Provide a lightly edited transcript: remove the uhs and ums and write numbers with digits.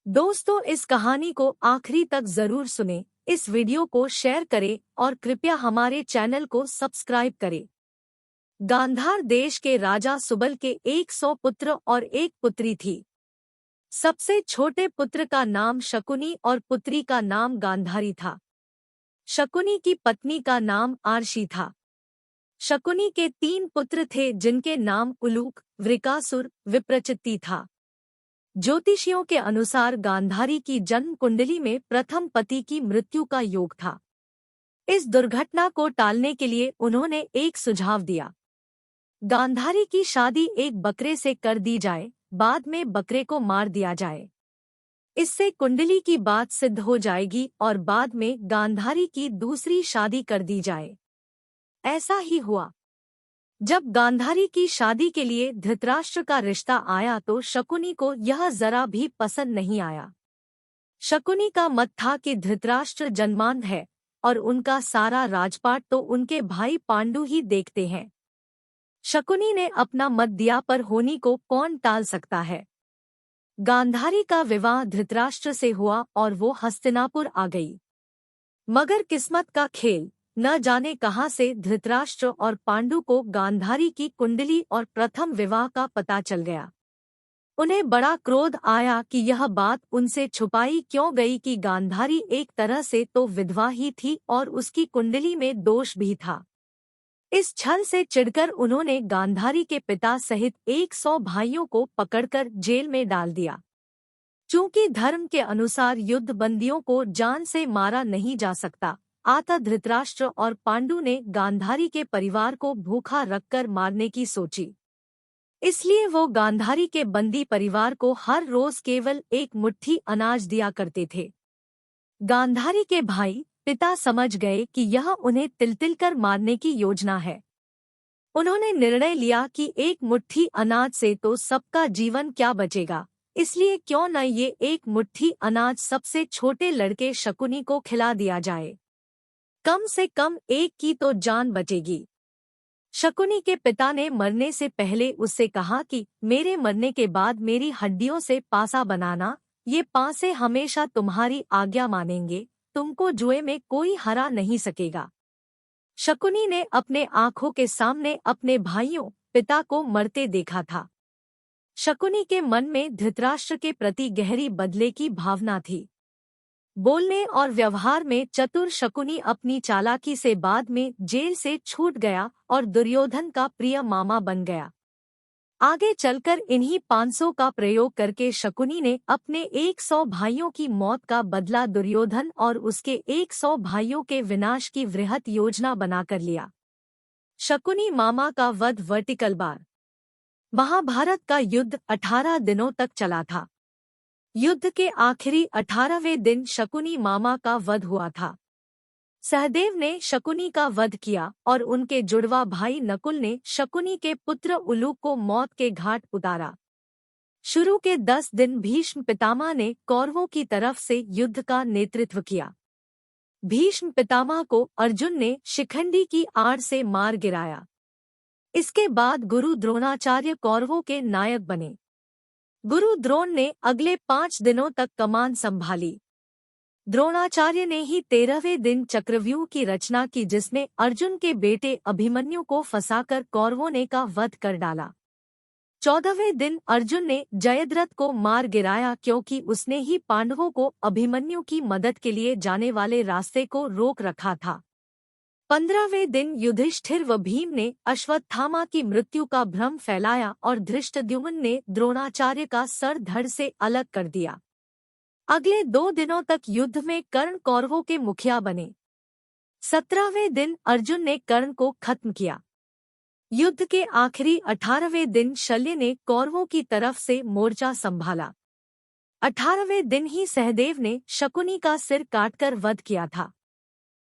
दोस्तों, इस कहानी को आखिरी तक जरूर सुने। इस वीडियो को शेयर करें और कृपया हमारे चैनल को सब्सक्राइब करें। गांधार देश के राजा सुबल के 100 पुत्र और एक पुत्री थी। सबसे छोटे पुत्र का नाम शकुनी और पुत्री का नाम गांधारी था। शकुनी की पत्नी का नाम आरशी था। शकुनी के 3 पुत्र थे जिनके नाम उलूक, वृकासुर, विप्रचित्ति था। ज्योतिषियों के अनुसार गांधारी की जन्म कुंडली में प्रथम पति की मृत्यु का योग था। इस दुर्घटना को टालने के लिए उन्होंने एक सुझाव दिया। गांधारी की शादी एक बकरे से कर दी जाए, बाद में बकरे को मार दिया जाए। इससे कुंडली की बात सिद्ध हो जाएगी और बाद में गांधारी की दूसरी शादी कर दी जाए। ऐसा ही हुआ। जब गांधारी की शादी के लिए धृतराष्ट्र का रिश्ता आया तो शकुनी को यह जरा भी पसंद नहीं आया। शकुनी का मत था कि धृतराष्ट्र जन्मांध है और उनका सारा राजपाट तो उनके भाई पांडु ही देखते हैं। शकुनी ने अपना मत दिया, पर होनी को कौन टाल सकता है। गांधारी का विवाह धृतराष्ट्र से हुआ और वो हस्तिनापुर आ गई। मगर किस्मत का खेल, न जाने कहां से धृतराष्ट्र और पांडु को गांधारी की कुंडली और प्रथम विवाह का पता चल गया। उन्हें बड़ा क्रोध आया कि यह बात उनसे छुपाई क्यों गई कि गांधारी एक तरह से तो विधवा ही थी और उसकी कुंडली में दोष भी था। इस छल से चिढ़कर उन्होंने गांधारी के पिता सहित 100 भाइयों को पकड़कर जेल में डाल दिया। चूंकि धर्म के अनुसार युद्ध बंदियों को जान से मारा नहीं जा सकता, अतः धृतराष्ट्र और पांडु ने गांधारी के परिवार को भूखा रखकर मारने की सोची। इसलिए वो गांधारी के बंदी परिवार को हर रोज केवल एक मुट्ठी अनाज दिया करते थे। गांधारी के भाई पिता समझ गए कि यह उन्हें तिल-तिल कर मारने की योजना है। उन्होंने निर्णय लिया कि एक मुट्ठी अनाज से तो सबका जीवन क्या बचेगा, इसलिए क्यों न ये एक मुट्ठी अनाज सबसे छोटे लड़के शकुनी को खिला दिया जाए। कम से कम एक की तो जान बचेगी। शकुनी के पिता ने मरने से पहले उससे कहा कि मेरे मरने के बाद मेरी हड्डियों से पासा बनाना, ये पासे हमेशा तुम्हारी आज्ञा मानेंगे, तुमको जुए में कोई हरा नहीं सकेगा। शकुनी ने अपने आंखों के सामने अपने भाइयों पिता को मरते देखा था। शकुनी के मन में धृतराष्ट्र के प्रति गहरी बदले की भावना थी। बोलने और व्यवहार में चतुर शकुनी अपनी चालाकी से बाद में जेल से छूट गया और दुर्योधन का प्रिय मामा बन गया। आगे चलकर इन्हीं 500 का प्रयोग करके शकुनी ने अपने 100 भाइयों की मौत का बदला दुर्योधन और उसके 100 भाइयों के विनाश की वृहत योजना बनाकर लिया। शकुनी मामा का वध वर्टिकल बार। महाभारत का युद्ध 18 दिनों तक चला था। युद्ध के आखिरी 18वें दिन शकुनी मामा का वध हुआ था। सहदेव ने शकुनी का वध किया और उनके जुड़वा भाई नकुल ने शकुनी के पुत्र उलूक को मौत के घाट उतारा। शुरू के 10 दिन भीष्म पितामह ने कौरवों की तरफ से युद्ध का नेतृत्व किया। भीष्म पितामह को अर्जुन ने शिखंडी की आड़ से मार गिराया। इसके बाद गुरु द्रोणाचार्य कौरवों के नायक बने। गुरु द्रोण ने अगले 5 दिनों तक कमान संभाली। द्रोणाचार्य ने ही 13वें दिन चक्रव्यूह की रचना की, जिसमें अर्जुन के बेटे अभिमन्यु को फंसाकर कौरवों ने का वध कर डाला। 14वें दिन अर्जुन ने जयद्रथ को मार गिराया, क्योंकि उसने ही पांडवों को अभिमन्यु की मदद के लिए जाने वाले रास्ते को रोक रखा था। 15वें दिन युधिष्ठिर व भीम ने अश्वत्थामा की मृत्यु का भ्रम फैलाया और धृष्टद्युम्न ने द्रोणाचार्य का सर धड़ से अलग कर दिया। अगले 2 दिनों तक युद्ध में कर्ण कौरवों के मुखिया बने। 17वें दिन अर्जुन ने कर्ण को खत्म किया। युद्ध के आखिरी 18वें दिन शल्य ने कौरवों की तरफ से मोर्चा संभाला। 18वें दिन ही सहदेव ने शकुनी का सिर काटकर वध किया था।